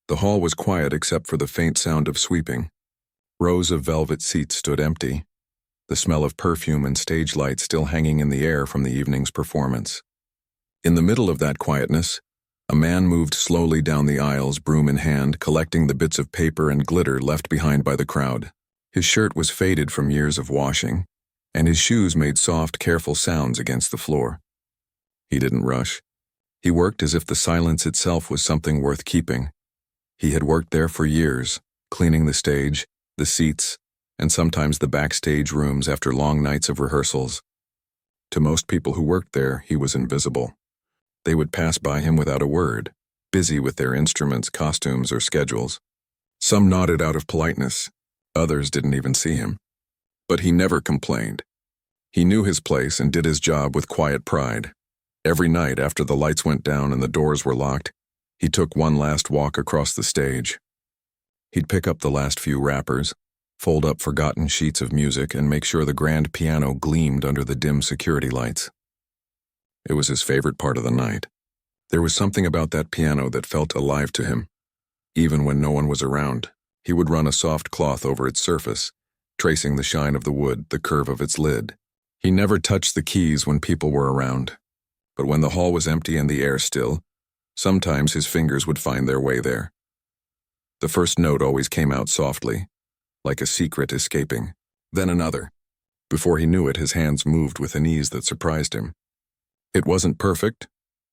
The hall was quiet except for the faint sound of sweeping. Rows of velvet seats stood empty, the smell of perfume and stage light still hanging in the air from the evening's performance. In the middle of that quietness, a man moved slowly down the aisles, broom in hand, collecting the bits of paper and glitter left behind by the crowd. His shirt was faded from years of washing, and his shoes made soft, careful sounds against the floor. He didn't rush. He worked as if the silence itself was something worth keeping. He had worked there for years, cleaning the stage, the seats, and sometimes the backstage rooms after long nights of rehearsals. To most people who worked there, he was invisible. They would pass by him without a word, busy with their instruments, costumes, or schedules. Some nodded out of politeness, others didn't even see him. But he never complained. He knew his place and did his job with quiet pride. Every night after the lights went down and the doors were locked, he took one last walk across the stage. He'd pick up the last few wrappers, fold up forgotten sheets of music, and make sure the grand piano gleamed under the dim security lights. It was his favorite part of the night. There was something about that piano that felt alive to him. Even when no one was around, he would run a soft cloth over its surface, tracing the shine of the wood, the curve of its lid. He never touched the keys when people were around, but when the hall was empty and the air still, sometimes his fingers would find their way there. The first note always came out softly, like a secret escaping, then another. Before he knew it, his hands moved with an ease that surprised him. It wasn't perfect,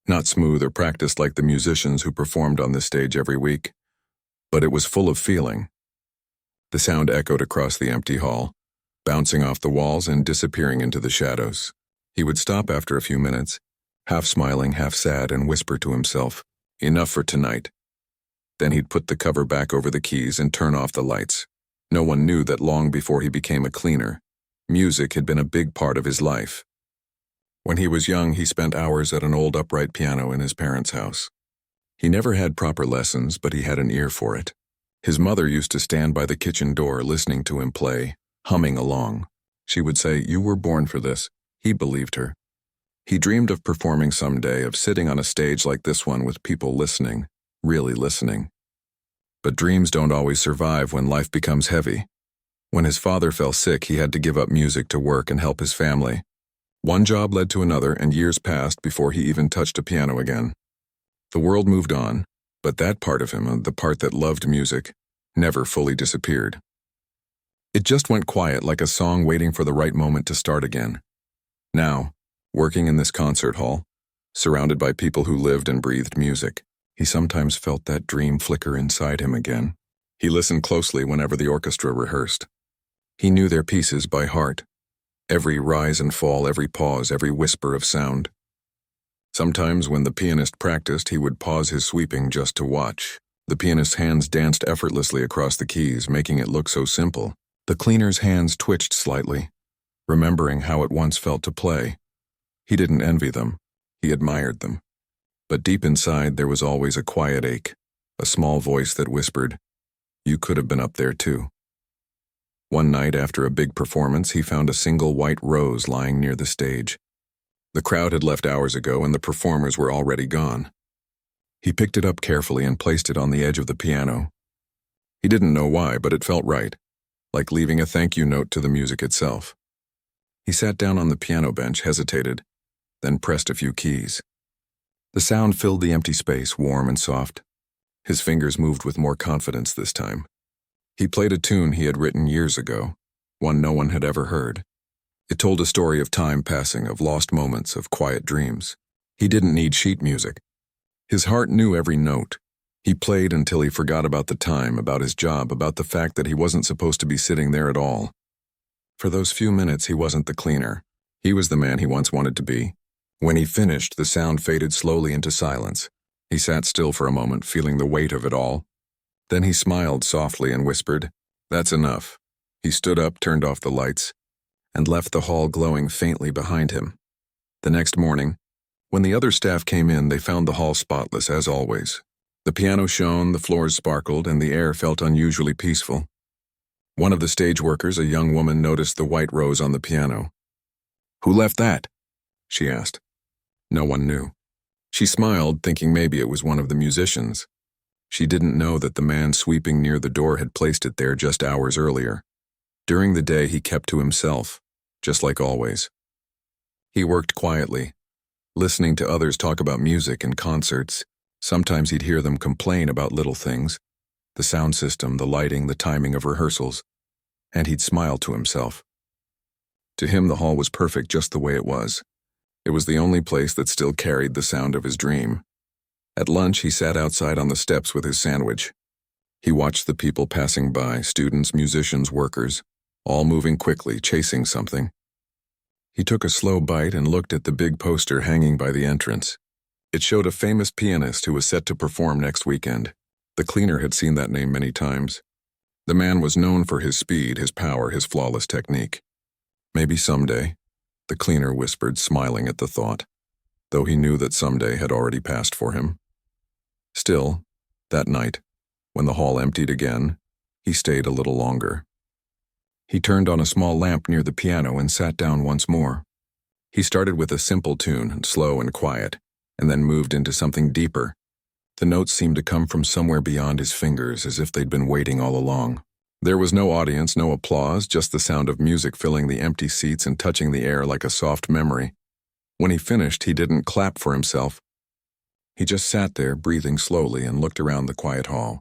not smooth or practiced like the musicians who performed on this stage every week, but it was full of feeling. The sound echoed across the empty hall, bouncing off the walls and disappearing into the shadows. He would stop after a few minutes, half smiling, half sad, and whisper to himself, "Enough for tonight." Then he'd put the cover back over the keys and turn off the lights. No one knew that long before he became a cleaner, music had been a big part of his life. When he was young, he spent hours at an old upright piano in his parents' house. He never had proper lessons, but he had an ear for it. His mother used to stand by the kitchen door listening to him play, humming along. She would say, "You were born for this." He believed her. He dreamed of performing someday, of sitting on a stage like this one with people listening, really listening. But dreams don't always survive when life becomes heavy. When his father fell sick, he had to give up music to work and help his family. One job led to another, and years passed before he even touched a piano again. The world moved on, but that part of him, the part that loved music, never fully disappeared. It just went quiet, like a song waiting for the right moment to start again. Now, working in this concert hall, surrounded by people who lived and breathed music, he sometimes felt that dream flicker inside him again. He listened closely whenever the orchestra rehearsed. He knew their pieces by heart. Every rise and fall, every pause, every whisper of sound. Sometimes when the pianist practiced, he would pause his sweeping just to watch. The pianist's hands danced effortlessly across the keys, making it look so simple. The cleaner's hands twitched slightly, remembering how it once felt to play. He didn't envy them. He admired them. But deep inside, there was always a quiet ache, a small voice that whispered, "You could have been up there too." One night after a big performance, he found a single white rose lying near the stage. The crowd had left hours ago and the performers were already gone. He picked it up carefully and placed it on the edge of the piano. He didn't know why, but it felt right, like leaving a thank you note to the music itself. He sat down on the piano bench, hesitated, then pressed a few keys. The sound filled the empty space, warm and soft. His fingers moved with more confidence this time. He played a tune he had written years ago, one no one had ever heard. It told a story of time passing, of lost moments, of quiet dreams. He didn't need sheet music. His heart knew every note. He played until he forgot about the time, about his job, about the fact that he wasn't supposed to be sitting there at all. For those few minutes, he wasn't the cleaner. He was the man he once wanted to be. When he finished, the sound faded slowly into silence. He sat still for a moment, feeling the weight of it all. Then he smiled softly and whispered, "That's enough." He stood up, turned off the lights, and left the hall glowing faintly behind him. The next morning, when the other staff came in, they found the hall spotless as always. The piano shone, the floors sparkled, and the air felt unusually peaceful. One of the stage workers, a young woman, noticed the white rose on the piano. "Who left that?" she asked. No one knew. She smiled, thinking maybe it was one of the musicians. She didn't know that the man sweeping near the door had placed it there just hours earlier. During the day, he kept to himself, just like always. He worked quietly, listening to others talk about music and concerts. Sometimes he'd hear them complain about little things, the sound system, the lighting, the timing of rehearsals, and he'd smile to himself. To him, the hall was perfect just the way it was. It was the only place that still carried the sound of his dream. At lunch, he sat outside on the steps with his sandwich. He watched the people passing by, students, musicians, workers, all moving quickly, chasing something. He took a slow bite and looked at the big poster hanging by the entrance. It showed a famous pianist who was set to perform next weekend. The cleaner had seen that name many times. The man was known for his speed, his power, his flawless technique. Maybe someday, the cleaner whispered, smiling at the thought, though he knew that someday had already passed for him. Still, that night, when the hall emptied again, he stayed a little longer. He turned on a small lamp near the piano and sat down once more. He started with a simple tune, slow and quiet, and then moved into something deeper. The notes seemed to come from somewhere beyond his fingers, as if they'd been waiting all along. There was no audience, no applause, just the sound of music filling the empty seats and touching the air like a soft memory. When he finished, he didn't clap for himself. He just sat there, breathing slowly, and looked around the quiet hall.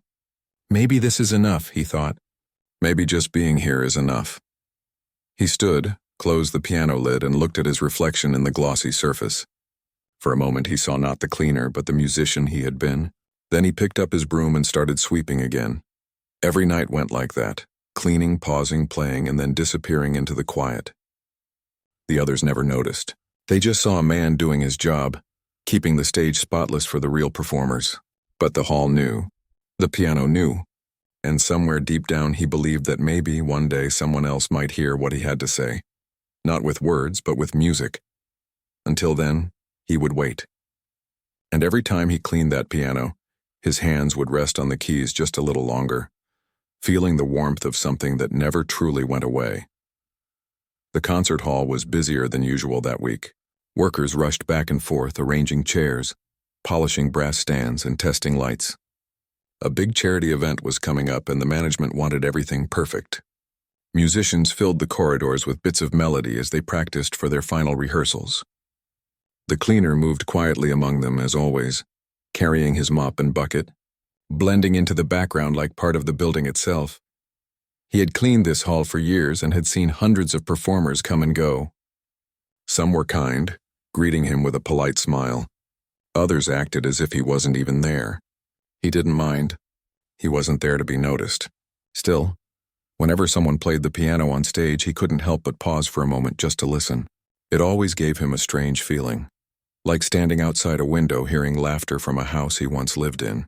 Maybe this is enough, he thought. Maybe just being here is enough. He stood, closed the piano lid, and looked at his reflection in the glossy surface. For a moment he saw not the cleaner, but the musician he had been. Then he picked up his broom and started sweeping again. Every night went like that, cleaning, pausing, playing, and then disappearing into the quiet. The others never noticed. They just saw a man doing his job, keeping the stage spotless for the real performers. But the hall knew. The piano knew. And somewhere deep down he believed that maybe one day someone else might hear what he had to say. Not with words, but with music. Until then, he would wait. And every time he cleaned that piano, his hands would rest on the keys just a little longer, feeling the warmth of something that never truly went away. The concert hall was busier than usual that week. Workers rushed back and forth, arranging chairs, polishing brass stands, and testing lights. A big charity event was coming up, and the management wanted everything perfect. Musicians filled the corridors with bits of melody as they practiced for their final rehearsals. The cleaner moved quietly among them, as always, carrying his mop and bucket, blending into the background like part of the building itself. He had cleaned this hall for years and had seen hundreds of performers come and go. Some were kind, greeting him with a polite smile. Others acted as if he wasn't even there. He didn't mind. He wasn't there to be noticed. Still, whenever someone played the piano on stage, he couldn't help but pause for a moment just to listen. It always gave him a strange feeling, like standing outside a window hearing laughter from a house he once lived in.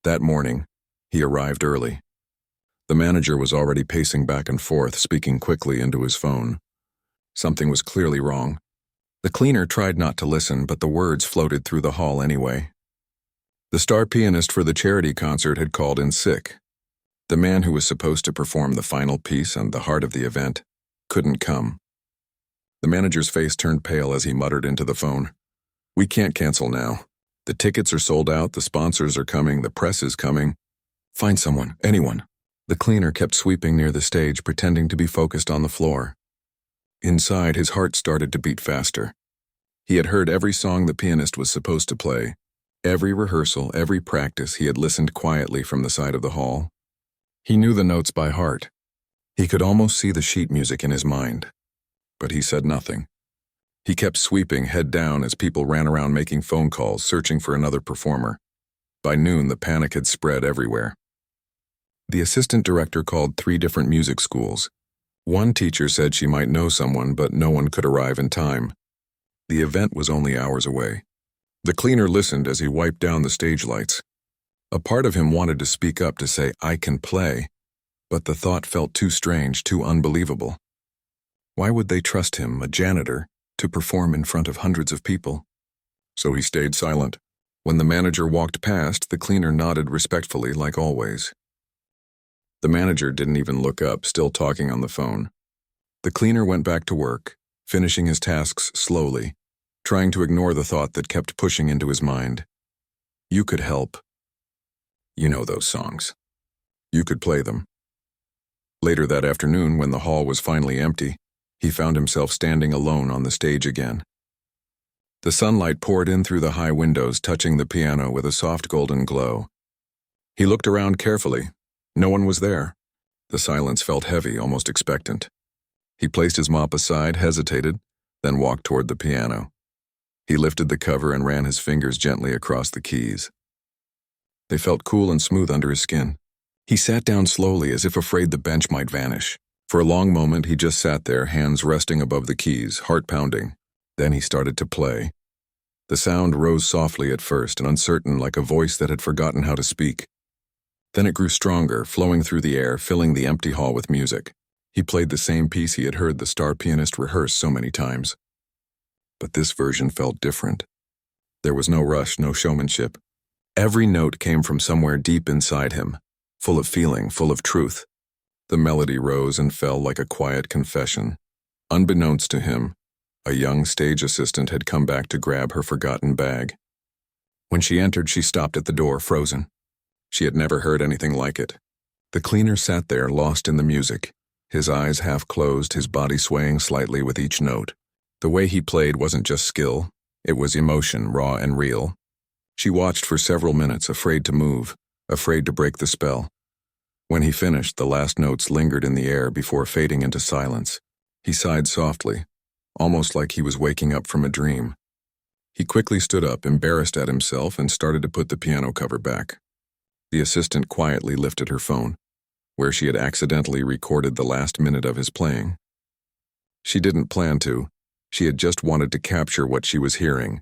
That morning, he arrived early. The manager was already pacing back and forth, speaking quickly into his phone. Something was clearly wrong. The cleaner tried not to listen, but the words floated through the hall anyway. The star pianist for the charity concert had called in sick. The man who was supposed to perform the final piece and the heart of the event couldn't come. The manager's face turned pale as he muttered into the phone. "We can't cancel now. The tickets are sold out, the sponsors are coming, the press is coming. Find someone, anyone." The cleaner kept sweeping near the stage, pretending to be focused on the floor. Inside, his heart started to beat faster. He had heard every song the pianist was supposed to play. Every rehearsal, every practice, he had listened quietly from the side of the hall. He knew the notes by heart. He could almost see the sheet music in his mind. But he said nothing. He kept sweeping, head down, as people ran around making phone calls, searching for another performer. By noon, the panic had spread everywhere. The assistant director called 3 different music schools. One teacher said she might know someone, but no one could arrive in time. The event was only hours away. The cleaner listened as he wiped down the stage lights. A part of him wanted to speak up to say, "I can play," but the thought felt too strange, too unbelievable. Why would they trust him, a janitor, to perform in front of hundreds of people? So he stayed silent. When the manager walked past, the cleaner nodded respectfully, like always. The manager didn't even look up, still talking on the phone. The cleaner went back to work, finishing his tasks slowly, trying to ignore the thought that kept pushing into his mind. You could help. You know those songs. You could play them. Later that afternoon, when the hall was finally empty, he found himself standing alone on the stage again. The sunlight poured in through the high windows, touching the piano with a soft golden glow. He looked around carefully. No one was there. The silence felt heavy, almost expectant. He placed his mop aside, hesitated, then walked toward the piano. He lifted the cover and ran his fingers gently across the keys. They felt cool and smooth under his skin. He sat down slowly, as if afraid the bench might vanish. For a long moment, he just sat there, hands resting above the keys, heart pounding. Then he started to play. The sound rose softly at first and uncertain, like a voice that had forgotten how to speak. Then it grew stronger, flowing through the air, filling the empty hall with music. He played the same piece he had heard the star pianist rehearse so many times. But this version felt different. There was no rush, no showmanship. Every note came from somewhere deep inside him, full of feeling, full of truth. The melody rose and fell like a quiet confession. Unbeknownst to him, a young stage assistant had come back to grab her forgotten bag. When she entered, she stopped at the door, frozen. She had never heard anything like it. The cleaner sat there, lost in the music, his eyes half closed, his body swaying slightly with each note. The way he played wasn't just skill, it was emotion, raw and real. She watched for several minutes, afraid to move, afraid to break the spell. When he finished, the last notes lingered in the air before fading into silence. He sighed softly, almost like he was waking up from a dream. He quickly stood up, embarrassed at himself, and started to put the piano cover back. The assistant quietly lifted her phone, where she had accidentally recorded the last minute of his playing. She didn't plan to. She had just wanted to capture what she was hearing.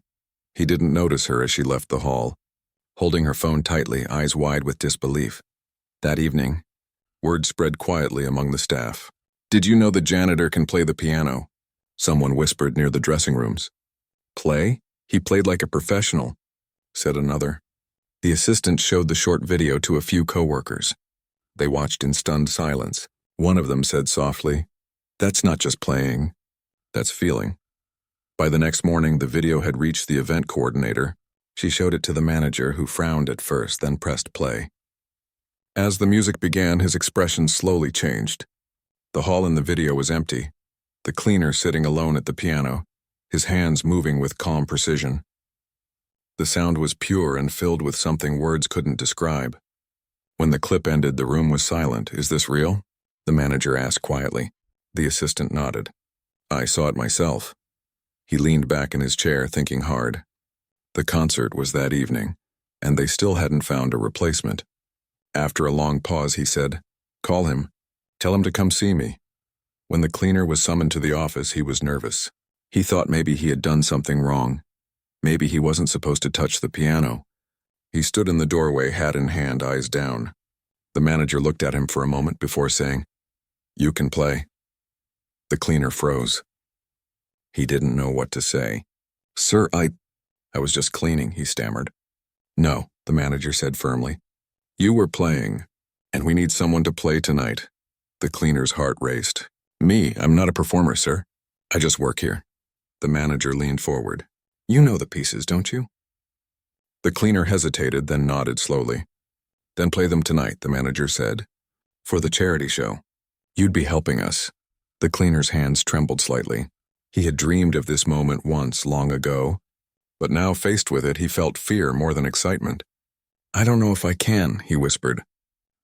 He didn't notice her as she left the hall, holding her phone tightly, eyes wide with disbelief. That evening, word spread quietly among the staff. "Did you know the janitor can play the piano?" Someone whispered near the dressing rooms. "Play? He played like a professional," said another. The assistant showed the short video to a few coworkers. They watched in stunned silence. One of them said softly, "That's not just playing, that's feeling." By the next morning, the video had reached the event coordinator. She showed it to the manager, who frowned at first, then pressed play. As the music began, his expression slowly changed. The hall in the video was empty, the cleaner sitting alone at the piano, his hands moving with calm precision. The sound was pure and filled with something words couldn't describe. When the clip ended, the room was silent. "Is this real?" the manager asked quietly. The assistant nodded. "I saw it myself." He leaned back in his chair, thinking hard. The concert was that evening, and they still hadn't found a replacement. After a long pause, he said, "Call him. Tell him to come see me." When the cleaner was summoned to the office, he was nervous. He thought maybe he had done something wrong. Maybe he wasn't supposed to touch the piano. He stood in the doorway, hat in hand, eyes down. The manager looked at him for a moment before saying, "You can play." The cleaner froze. He didn't know what to say. "Sir, I was just cleaning," he stammered. "No," the manager said firmly. "You were playing, and we need someone to play tonight." The cleaner's heart raced. "Me? I'm not a performer, sir. I just work here." The manager leaned forward. "You know the pieces, don't you?" The cleaner hesitated, then nodded slowly. "Then play them tonight," the manager said. "For the charity show. You'd be helping us." The cleaner's hands trembled slightly. He had dreamed of this moment once, long ago, but now faced with it, he felt fear more than excitement. "I don't know if I can," he whispered.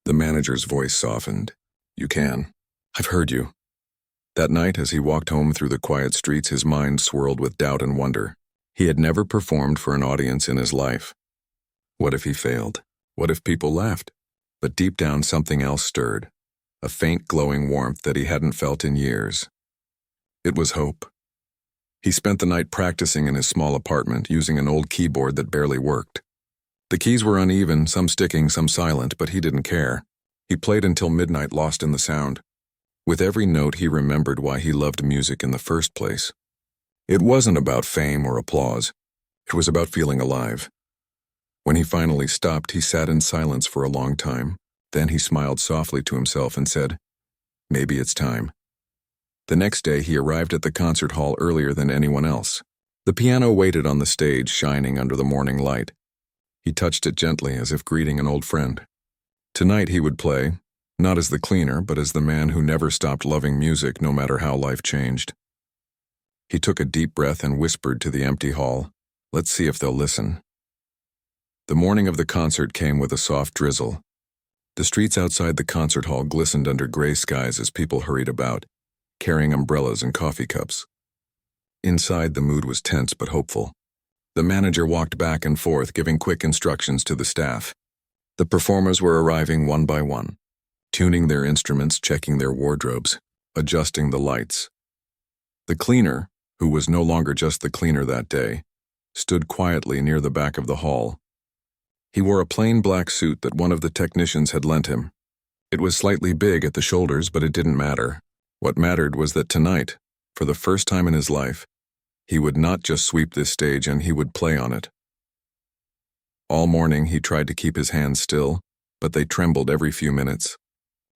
The manager's voice softened. "You can. I've heard you." That night, as he walked home through the quiet streets, his mind swirled with doubt and wonder. He had never performed for an audience in his life. What if he failed? What if people laughed? But deep down, something else stirred, a faint glowing warmth that he hadn't felt in years. It was hope. He spent the night practicing in his small apartment, using an old keyboard that barely worked. The keys were uneven, some sticking, some silent, but he didn't care. He played until midnight, lost in the sound. With every note, he remembered why he loved music in the first place. It wasn't about fame or applause. It was about feeling alive. When he finally stopped, he sat in silence for a long time. Then he smiled softly to himself and said, "Maybe it's time." The next day, he arrived at the concert hall earlier than anyone else. The piano waited on the stage, shining under the morning light. He touched it gently as if greeting an old friend. Tonight he would play, not as the cleaner, but as the man who never stopped loving music no matter how life changed. He took a deep breath and whispered to the empty hall, "Let's see if they'll listen." The morning of the concert came with a soft drizzle. The streets outside the concert hall glistened under gray skies as people hurried about, carrying umbrellas and coffee cups. Inside, the mood was tense but hopeful. The manager walked back and forth, giving quick instructions to the staff. The performers were arriving one by one, tuning their instruments, checking their wardrobes, adjusting the lights. The cleaner, who was no longer just the cleaner that day, stood quietly near the back of the hall. He wore a plain black suit that one of the technicians had lent him. It was slightly big at the shoulders, but it didn't matter. What mattered was that tonight, for the first time in his life, he would not just sweep this stage and he would play on it. All morning he tried to keep his hands still, but they trembled every few minutes.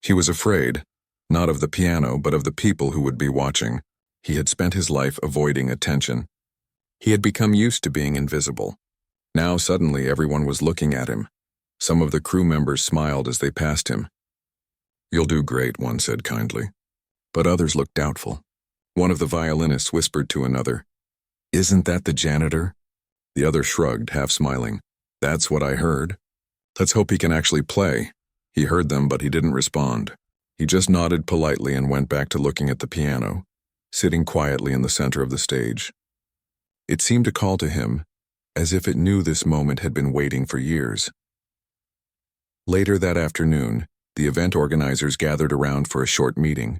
He was afraid, not of the piano, but of the people who would be watching. He had spent his life avoiding attention. He had become used to being invisible. Now suddenly everyone was looking at him. Some of the crew members smiled as they passed him. "You'll do great," one said kindly. But others looked doubtful. One of the violinists whispered to another, "Isn't that the janitor?" The other shrugged, half smiling. "That's what I heard." "Let's hope he can actually play." He heard them, but he didn't respond. He just nodded politely and went back to looking at the piano, sitting quietly in the center of the stage. It seemed to call to him, as if it knew this moment had been waiting for years. Later that afternoon, the event organizers gathered around for a short meeting.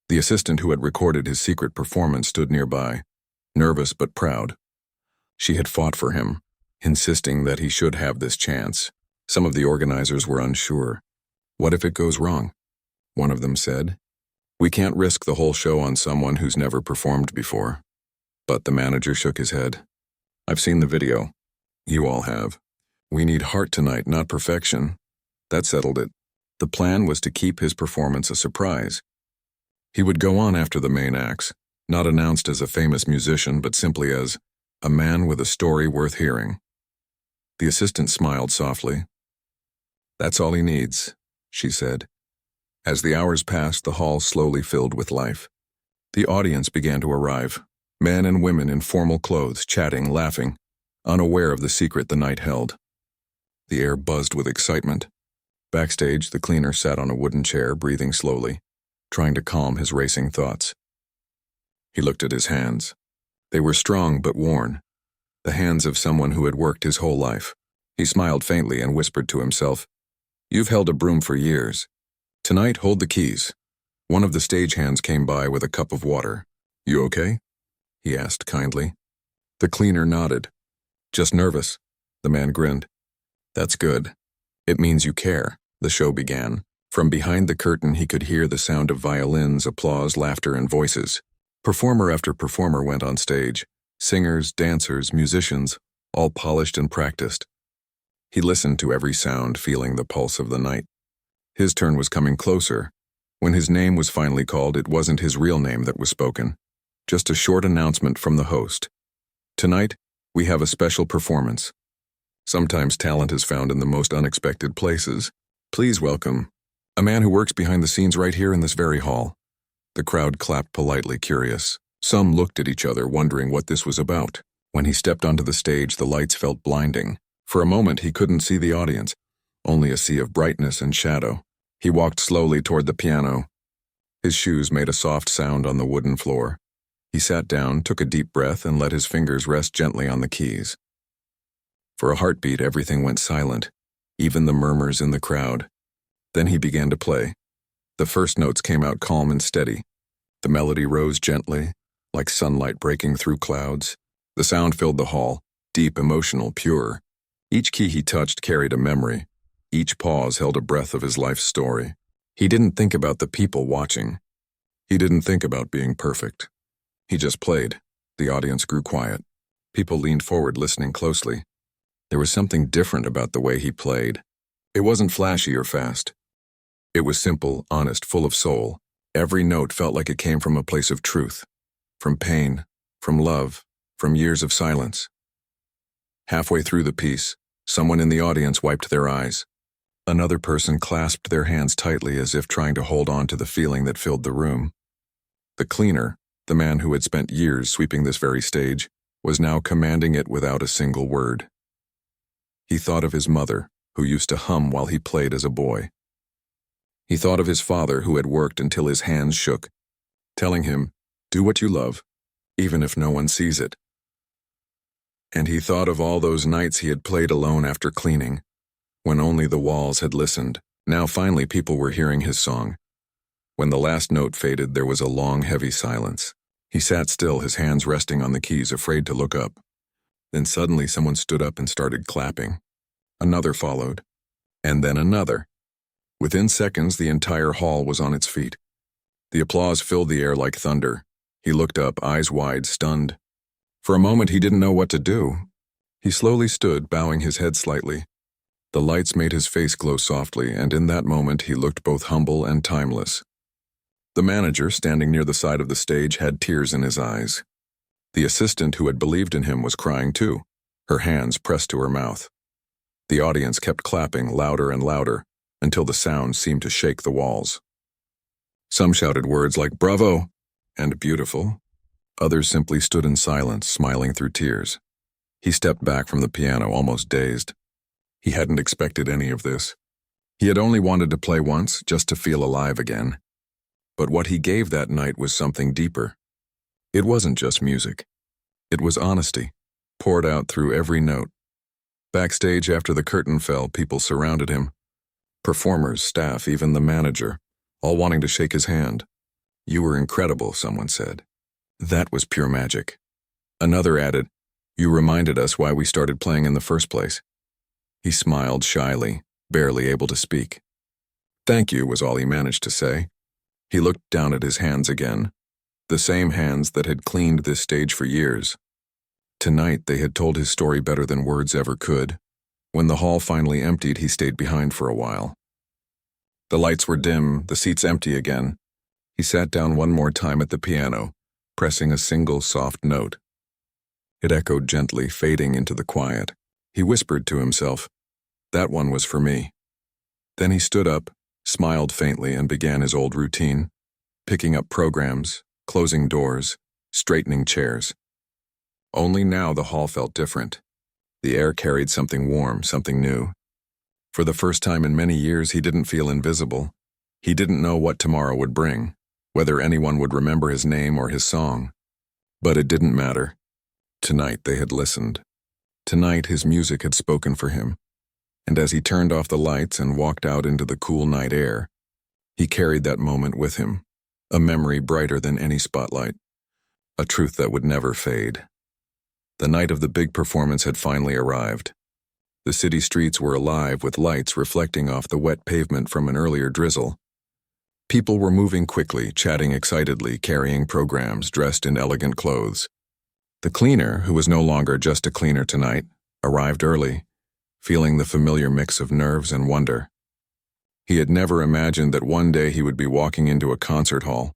The assistant who had recorded his secret performance stood nearby, nervous but proud. She had fought for him, insisting that he should have this chance. Some of the organizers were unsure. "What if it goes wrong?" one of them said. "We can't risk the whole show on someone who's never performed before." But the manager shook his head. "I've seen the video. You all have. We need heart tonight, not perfection." That settled it. The plan was to keep his performance a surprise. He would go on after the main acts, not announced as a famous musician, but simply as a man with a story worth hearing. The assistant smiled softly. "That's all he needs," she said. As the hours passed, the hall slowly filled with life. The audience began to arrive. Men and women in formal clothes, chatting, laughing, unaware of the secret the night held. The air buzzed with excitement. Backstage, the cleaner sat on a wooden chair, breathing slowly, trying to calm his racing thoughts. He looked at his hands. They were strong but worn, the hands of someone who had worked his whole life. He smiled faintly and whispered to himself, "You've held a broom for years. Tonight, hold the keys." One of the stagehands came by with a cup of water. "You okay?" he asked kindly. The cleaner nodded. "Just nervous." The man grinned. "That's good. It means you care." The show began. From behind the curtain he could hear the sound of violins, applause, laughter, and voices. Performer after performer went on stage. Singers, dancers, musicians, all polished and practiced. He listened to every sound, feeling the pulse of the night. His turn was coming closer. When his name was finally called, it wasn't his real name that was spoken. Just a short announcement from the host. "Tonight, we have a special performance. Sometimes talent is found in the most unexpected places. Please welcome a man who works behind the scenes right here in this very hall." The crowd clapped politely, curious. Some looked at each other, wondering what this was about. When he stepped onto the stage, the lights felt blinding. For a moment, he couldn't see the audience, only a sea of brightness and shadow. He walked slowly toward the piano. His shoes made a soft sound on the wooden floor. He sat down, took a deep breath, and let his fingers rest gently on the keys. For a heartbeat, everything went silent, even the murmurs in the crowd. Then he began to play. The first notes came out calm and steady. The melody rose gently, like sunlight breaking through clouds. The sound filled the hall, deep, emotional, pure. Each key he touched carried a memory. Each pause held a breath of his life's story. He didn't think about the people watching. He didn't think about being perfect. He just played. The audience grew quiet. People leaned forward, listening closely. There was something different about the way he played. It wasn't flashy or fast. It was simple, honest, full of soul. Every note felt like it came from a place of truth, from pain, from love, from years of silence. Halfway through the piece, Someone in the audience wiped their eyes. Another person clasped their hands tightly as if trying to hold on to the feeling that filled the room. The cleaner, the man who had spent years sweeping this very stage, was now commanding it without a single word. He thought of his mother, who used to hum while he played as a boy. He thought of his father, who had worked until his hands shook, telling him, "Do what you love, even if no one sees it." And he thought of all those nights he had played alone after cleaning, when only the walls had listened. Now finally people were hearing his song. When the last note faded, there was a long, heavy silence. He sat still, his hands resting on the keys, afraid to look up. Then suddenly someone stood up and started clapping. Another followed, and then another. Within seconds, the entire hall was on its feet. The applause filled the air like thunder. He looked up, eyes wide, stunned. For a moment, he didn't know what to do. He slowly stood, bowing his head slightly. The lights made his face glow softly, and in that moment, he looked both humble and timeless. The manager, standing near the side of the stage, had tears in his eyes. The assistant, who had believed in him, was crying too, her hands pressed to her mouth. The audience kept clapping louder and louder, until the sound seemed to shake the walls. Some shouted words like "Bravo" and "Beautiful." Others simply stood in silence, smiling through tears. He stepped back from the piano, almost dazed. He hadn't expected any of this. He had only wanted to play once, just to feel alive again. But what he gave that night was something deeper. It wasn't just music. It was honesty, poured out through every note. Backstage, after the curtain fell, people surrounded him. Performers, staff, even the manager, all wanting to shake his hand. "You were incredible," someone said. "That was pure magic." Another added, "You reminded us why we started playing in the first place." He smiled shyly, barely able to speak. "Thank you," was all he managed to say. He looked down at his hands again, the same hands that had cleaned this stage for years. Tonight they had told his story better than words ever could. When the hall finally emptied, he stayed behind for a while. The lights were dim, the seats empty again. He sat down one more time at the piano, pressing a single soft note. It echoed gently, fading into the quiet. He whispered to himself, "That one was for me." Then he stood up, smiled faintly, and began his old routine, picking up programs, closing doors, straightening chairs. Only now the hall felt different. The air carried something warm, something new. For the first time in many years, he didn't feel invisible. He didn't know what tomorrow would bring, whether anyone would remember his name or his song. But it didn't matter. Tonight they had listened. Tonight his music had spoken for him. And as he turned off the lights and walked out into the cool night air, he carried that moment with him, a memory brighter than any spotlight, a truth that would never fade. The night of the big performance had finally arrived. The city streets were alive with lights reflecting off the wet pavement from an earlier drizzle. People were moving quickly, chatting excitedly, carrying programs, dressed in elegant clothes. The cleaner, who was no longer just a cleaner tonight, arrived early, feeling the familiar mix of nerves and wonder. He had never imagined that one day he would be walking into a concert hall,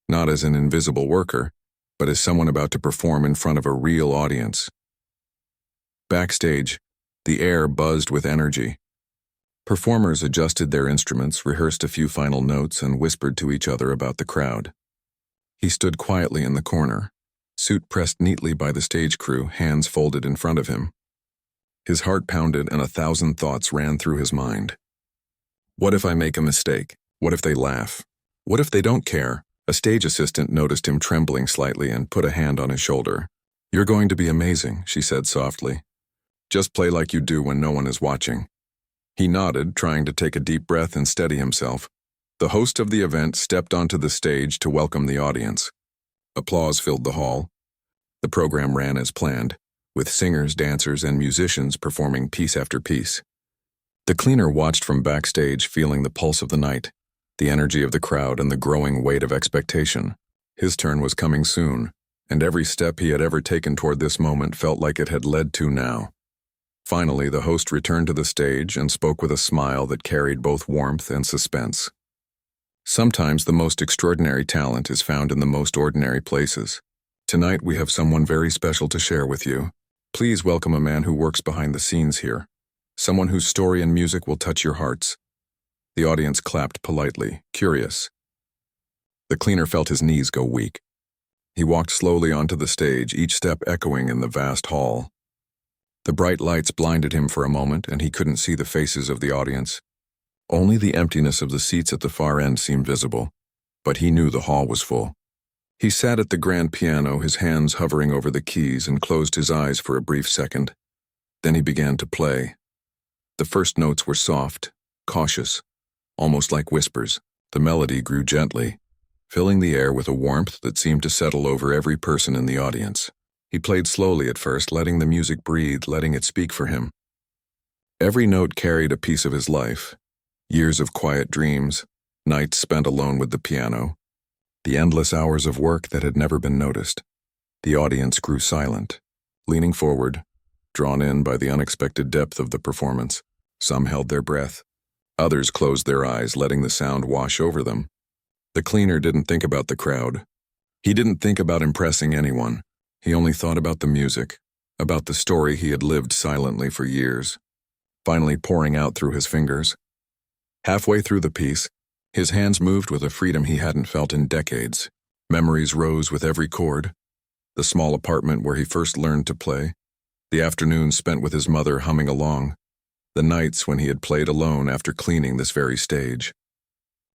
not as an invisible worker, but as someone about to perform in front of a real audience. Backstage, the air buzzed with energy. Performers adjusted their instruments, rehearsed a few final notes, and whispered to each other about the crowd. He stood quietly in the corner, suit pressed neatly by the stage crew, hands folded in front of him. His heart pounded and 1,000 thoughts ran through his mind. What if I make a mistake? What if they laugh? What if they don't care? A stage assistant noticed him trembling slightly and put a hand on his shoulder. "You're going to be amazing," she said softly. "Just play like you do when no one is watching." He nodded, trying to take a deep breath and steady himself. The host of the event stepped onto the stage to welcome the audience. Applause filled the hall. The program ran as planned, with singers, dancers, and musicians performing piece after piece. The cleaner watched from backstage, feeling the pulse of the night, the energy of the crowd, and the growing weight of expectation. His turn was coming soon, and every step he had ever taken toward this moment felt like it had led to now. Finally, the host returned to the stage and spoke with a smile that carried both warmth and suspense. Sometimes the most extraordinary talent is found in the most ordinary places. Tonight we have someone very special to share with you. Please welcome a man who works behind the scenes here. Someone whose story and music will touch your hearts. The audience clapped politely, curious. The cleaner felt his knees go weak. He walked slowly onto the stage, each step echoing in the vast hall. The bright lights blinded him for a moment, and he couldn't see the faces of the audience. Only the emptiness of the seats at the far end seemed visible, but he knew the hall was full. He sat at the grand piano, his hands hovering over the keys, and closed his eyes for a brief second. Then he began to play. The first notes were soft, cautious, almost like whispers. The melody grew gently, filling the air with a warmth that seemed to settle over every person in the audience. He played slowly at first, letting the music breathe, letting it speak for him. Every note carried a piece of his life. Years of quiet dreams, nights spent alone with the piano, the endless hours of work that had never been noticed. The audience grew silent, leaning forward, drawn in by the unexpected depth of the performance. Some held their breath. Others closed their eyes, letting the sound wash over them. The cleaner didn't think about the crowd. He didn't think about impressing anyone. He only thought about the music, about the story he had lived silently for years, finally pouring out through his fingers. Halfway through the piece, his hands moved with a freedom he hadn't felt in decades. Memories rose with every chord. The small apartment where he first learned to play, the afternoons spent with his mother humming along, the nights when he had played alone after cleaning this very stage.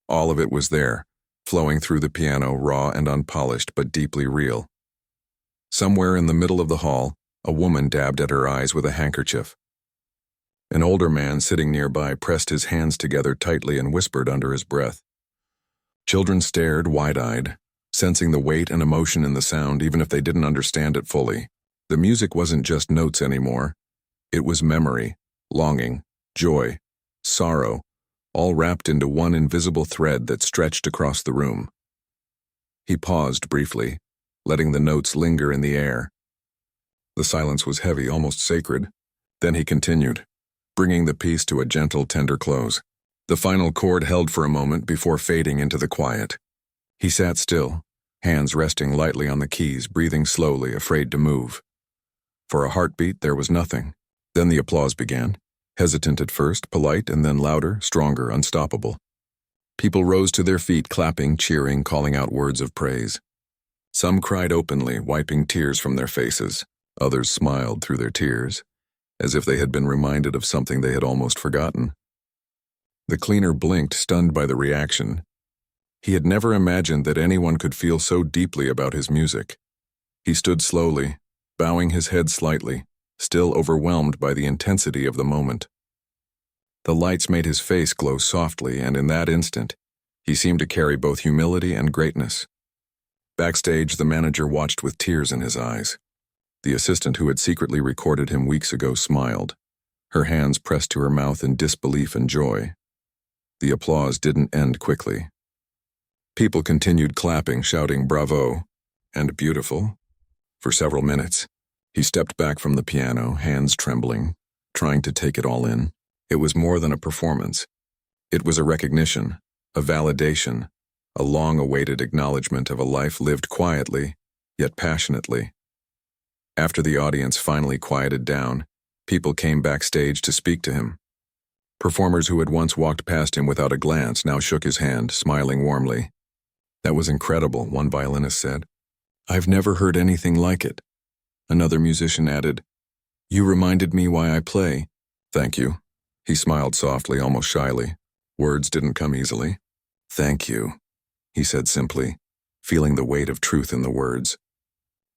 All of it was there, flowing through the piano, raw and unpolished, but deeply real. Somewhere in the middle of the hall, a woman dabbed at her eyes with a handkerchief. An older man sitting nearby pressed his hands together tightly and whispered under his breath. Children stared wide-eyed, sensing the weight and emotion in the sound even if they didn't understand it fully. The music wasn't just notes anymore. It was memory, longing, joy, sorrow, all wrapped into one invisible thread that stretched across the room. He paused briefly, letting the notes linger in the air. The silence was heavy, almost sacred. Then he continued, bringing the piece to a gentle, tender close. The final chord held for a moment before fading into the quiet. He sat still, hands resting lightly on the keys, breathing slowly, afraid to move. For a heartbeat, there was nothing. Then the applause began, hesitant at first, polite, and then louder, stronger, unstoppable. People rose to their feet, clapping, cheering, calling out words of praise. Some cried openly, wiping tears from their faces. Others smiled through their tears, as if they had been reminded of something they had almost forgotten. The cleaner blinked, stunned by the reaction. He had never imagined that anyone could feel so deeply about his music. He stood slowly, bowing his head slightly, still overwhelmed by the intensity of the moment. The lights made his face glow softly, and in that instant, he seemed to carry both humility and greatness. Backstage, the manager watched with tears in his eyes. The assistant who had secretly recorded him weeks ago smiled, her hands pressed to her mouth in disbelief and joy. The applause didn't end quickly. People continued clapping, shouting bravo and beautiful. For several minutes, he stepped back from the piano, hands trembling, trying to take it all in. It was more than a performance. It was a recognition, a validation, a long-awaited acknowledgement of a life lived quietly, yet passionately. After the audience finally quieted down, people came backstage to speak to him. Performers who had once walked past him without a glance now shook his hand, smiling warmly. "That was incredible," one violinist said. "I've never heard anything like it." Another musician added, "You reminded me why I play." "Thank you." He smiled softly, almost shyly. Words didn't come easily. "Thank you," he said simply, feeling the weight of truth in the words.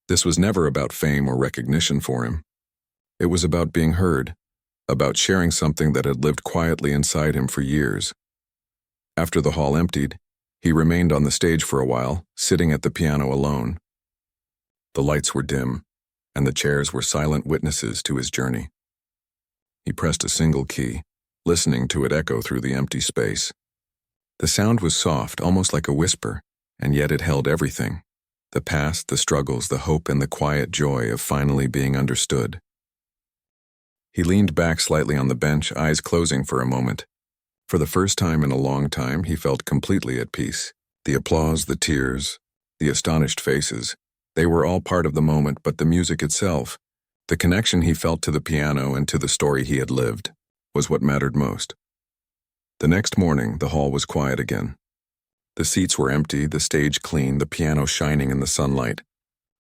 This was never about fame or recognition for him. It was about being heard, about sharing something that had lived quietly inside him for years. After the hall emptied, he remained on the stage for a while, sitting at the piano alone. The lights were dim, and the chairs were silent witnesses to his journey. He pressed a single key, listening to it echo through the empty space. The sound was soft, almost like a whisper, and yet it held everything. The past, the struggles, the hope, and the quiet joy of finally being understood. He leaned back slightly on the bench, eyes closing for a moment. For the first time in a long time, he felt completely at peace. The applause, the tears, the astonished faces, they were all part of the moment, but the music itself, the connection he felt to the piano and to the story he had lived, was what mattered most. The next morning, the hall was quiet again. The seats were empty, the stage clean, the piano shining in the sunlight.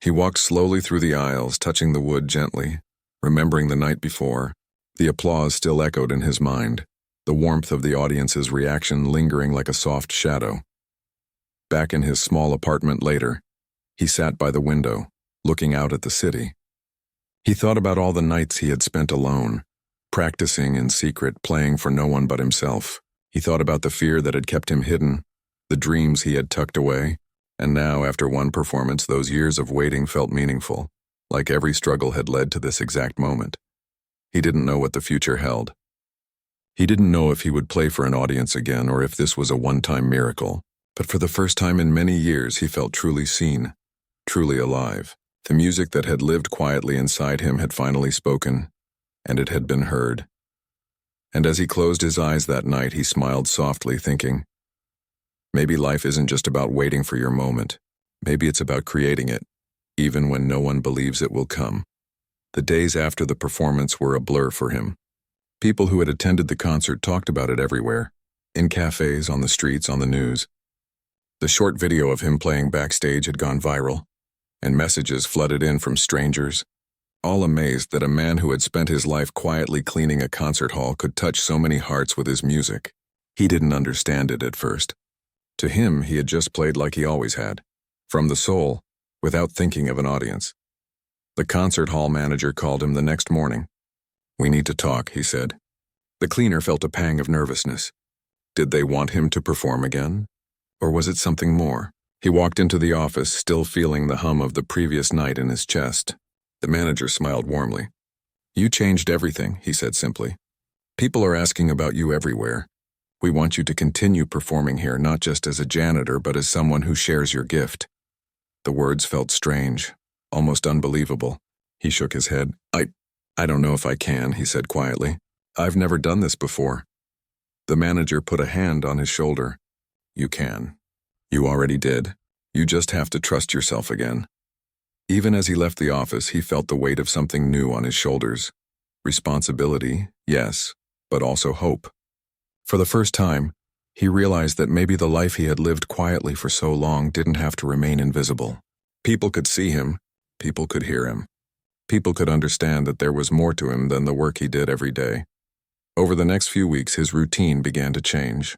He walked slowly through the aisles, touching the wood gently, remembering the night before. The applause still echoed in his mind, the warmth of the audience's reaction lingering like a soft shadow. Back in his small apartment later, he sat by the window, looking out at the city. He thought about all the nights he had spent alone, practicing in secret, playing for no one but himself. He thought about the fear that had kept him hidden, the dreams he had tucked away, and now, after one performance, those years of waiting felt meaningful, like every struggle had led to this exact moment. He didn't know what the future held. He didn't know if he would play for an audience again or if this was a one-time miracle, but for the first time in many years he felt truly seen, truly alive. The music that had lived quietly inside him had finally spoken, and it had been heard. And as he closed his eyes that night, he smiled softly, thinking, maybe life isn't just about waiting for your moment. Maybe it's about creating it, even when no one believes it will come. The days after the performance were a blur for him. People who had attended the concert talked about it everywhere, in cafes, on the streets, on the news. The short video of him playing backstage had gone viral, and messages flooded in from strangers, all amazed that a man who had spent his life quietly cleaning a concert hall could touch so many hearts with his music. He didn't understand it at first. To him, he had just played like he always had, from the soul, without thinking of an audience. The concert hall manager called him the next morning. "We need to talk," he said. The cleaner felt a pang of nervousness. Did they want him to perform again? Or was it something more? He walked into the office, still feeling the hum of the previous night in his chest. The manager smiled warmly. "You changed everything," he said simply. "People are asking about you everywhere. We want you to continue performing here, not just as a janitor, but as someone who shares your gift." The words felt strange, almost unbelievable. He shook his head. I don't know if I can," he said quietly. "I've never done this before." The manager put a hand on his shoulder. "You can. You already did. You just have to trust yourself again." Even as he left the office, he felt the weight of something new on his shoulders. Responsibility, yes, but also hope. For the first time, he realized that maybe the life he had lived quietly for so long didn't have to remain invisible. People could see him. People could hear him. People could understand that there was more to him than the work he did every day. Over the next few weeks, his routine began to change.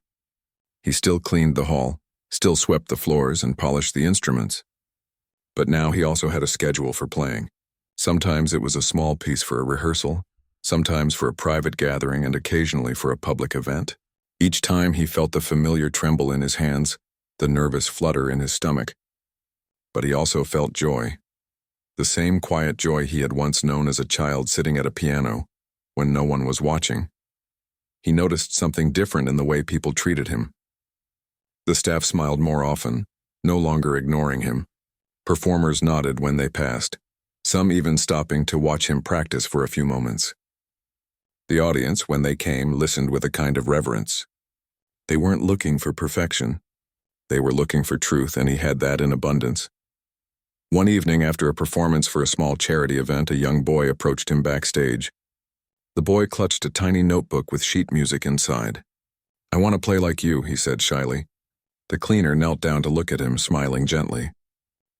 He still cleaned the hall, still swept the floors and polished the instruments. But now he also had a schedule for playing. Sometimes it was a small piece for a rehearsal, sometimes for a private gathering, and occasionally for a public event. Each time he felt the familiar tremble in his hands, the nervous flutter in his stomach. But he also felt joy. The same quiet joy he had once known as a child sitting at a piano, when no one was watching. He noticed something different in the way people treated him. The staff smiled more often, no longer ignoring him. Performers nodded when they passed, some even stopping to watch him practice for a few moments. The audience, when they came, listened with a kind of reverence. They weren't looking for perfection. They were looking for truth, and he had that in abundance. One evening, after a performance for a small charity event, a young boy approached him backstage. The boy clutched a tiny notebook with sheet music inside. "I want to play like you," he said shyly. The cleaner knelt down to look at him, smiling gently.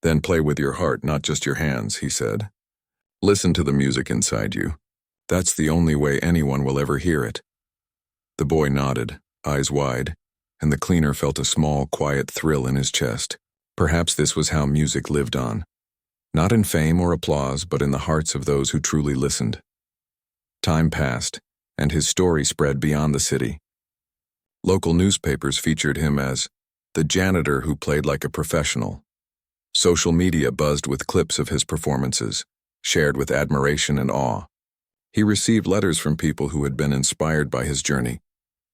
"Then play with your heart, not just your hands," he said. "Listen to the music inside you. That's the only way anyone will ever hear it." The boy nodded, eyes wide, and the cleaner felt a small, quiet thrill in his chest. Perhaps this was how music lived on. Not in fame or applause, but in the hearts of those who truly listened. Time passed, and his story spread beyond the city. Local newspapers featured him as the janitor who played like a professional. Social media buzzed with clips of his performances, shared with admiration and awe. He received letters from people who had been inspired by his journey,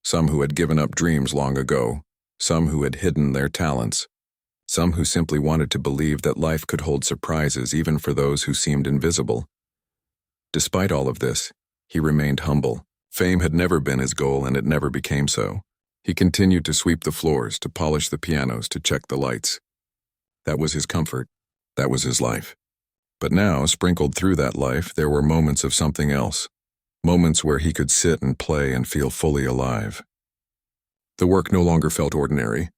some who had given up dreams long ago, some who had hidden their talents, some who simply wanted to believe that life could hold surprises even for those who seemed invisible. Despite all of this, he remained humble. Fame had never been his goal, and it never became so. He continued to sweep the floors, to polish the pianos, to check the lights. That was his comfort. That was his life. But now, sprinkled through that life, there were moments of something else. moments where he could sit and play and feel fully alive. The work no longer felt ordinary.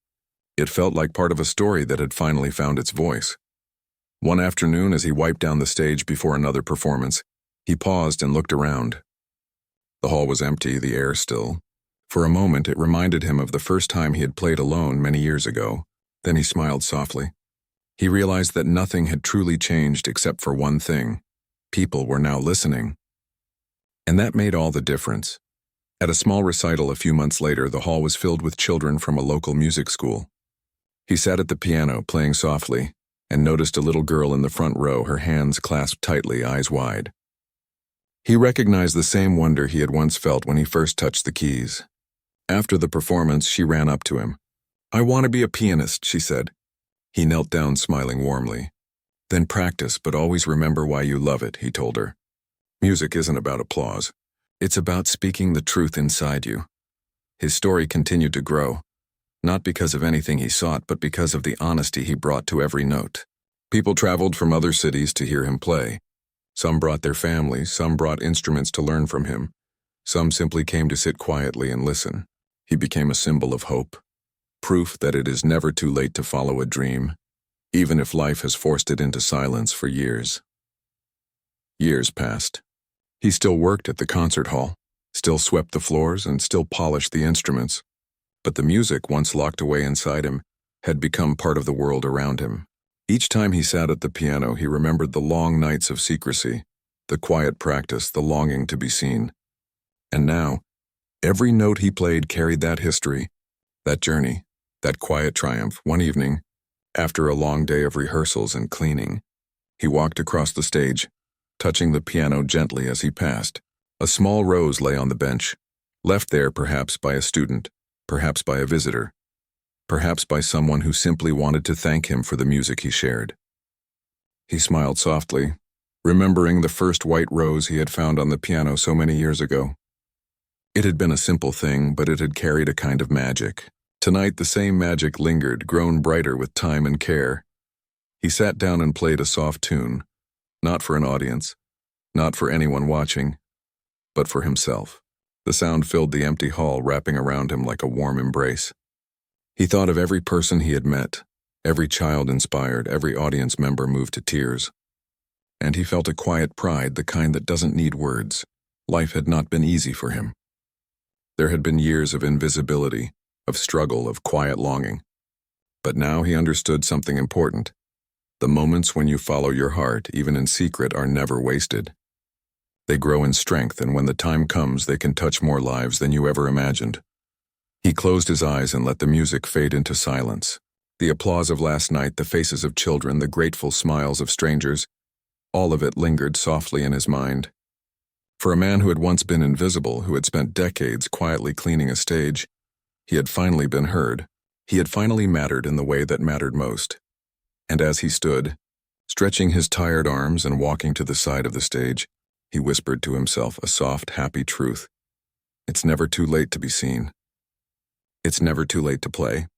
It felt like part of a story that had finally found its voice. One afternoon, as he wiped down the stage before another performance, he paused and looked around. The hall was empty, the air still. For a moment, it reminded him of the first time he had played alone many years ago. Then he smiled softly. He realized that nothing had truly changed except for one thing. People were now listening. And that made all the difference. At a small recital a few months later, the hall was filled with children from a local music school. He sat at the piano, playing softly, and noticed a little girl in the front row, her hands clasped tightly, eyes wide. He recognized the same wonder he had once felt when he first touched the keys. After the performance, she ran up to him. "I want to be a pianist," she said. He knelt down, smiling warmly. "Then practice, but always remember why you love it," he told her. "Music isn't about applause. It's about speaking the truth inside you." His story continued to grow, not because of anything he sought, but because of the honesty he brought to every note. People traveled from other cities to hear him play. Some brought their families, some brought instruments to learn from him. Some simply came to sit quietly and listen. He became a symbol of hope, proof that it is never too late to follow a dream, even if life has forced it into silence for years. Years passed. He still worked at the concert hall, still swept the floors, and still polished the instruments. But the music, once locked away inside him, had become part of the world around him. Each time he sat at the piano, he remembered the long nights of secrecy, the quiet practice, the longing to be seen. And now, every note he played carried that history, that journey, that quiet triumph. One evening, after a long day of rehearsals and cleaning, he walked across the stage, touching the piano gently as he passed. A small rose lay on the bench, left there perhaps by a student, perhaps by a visitor, perhaps by someone who simply wanted to thank him for the music he shared. He smiled softly, remembering the first white rose he had found on the piano so many years ago. It had been a simple thing, but it had carried a kind of magic. Tonight the same magic lingered, grown brighter with time and care. He sat down and played a soft tune, not for an audience, not for anyone watching, but for himself. The sound filled the empty hall, wrapping around him like a warm embrace. He thought of every person he had met, every child inspired, every audience member moved to tears. And he felt a quiet pride, the kind that doesn't need words. Life had not been easy for him. There had been years of invisibility, of struggle, of quiet longing. But now he understood something important. The moments when you follow your heart, even in secret, are never wasted. They grow in strength, and when the time comes, they can touch more lives than you ever imagined. He closed his eyes and let the music fade into silence. The applause of last night, the faces of children, the grateful smiles of strangers, all of it lingered softly in his mind. For a man who had once been invisible, who had spent decades quietly cleaning a stage, he had finally been heard. He had finally mattered in the way that mattered most. And as he stood, stretching his tired arms and walking to the side of the stage, he whispered to himself a soft, happy truth. It's never too late to be seen. It's never too late to play.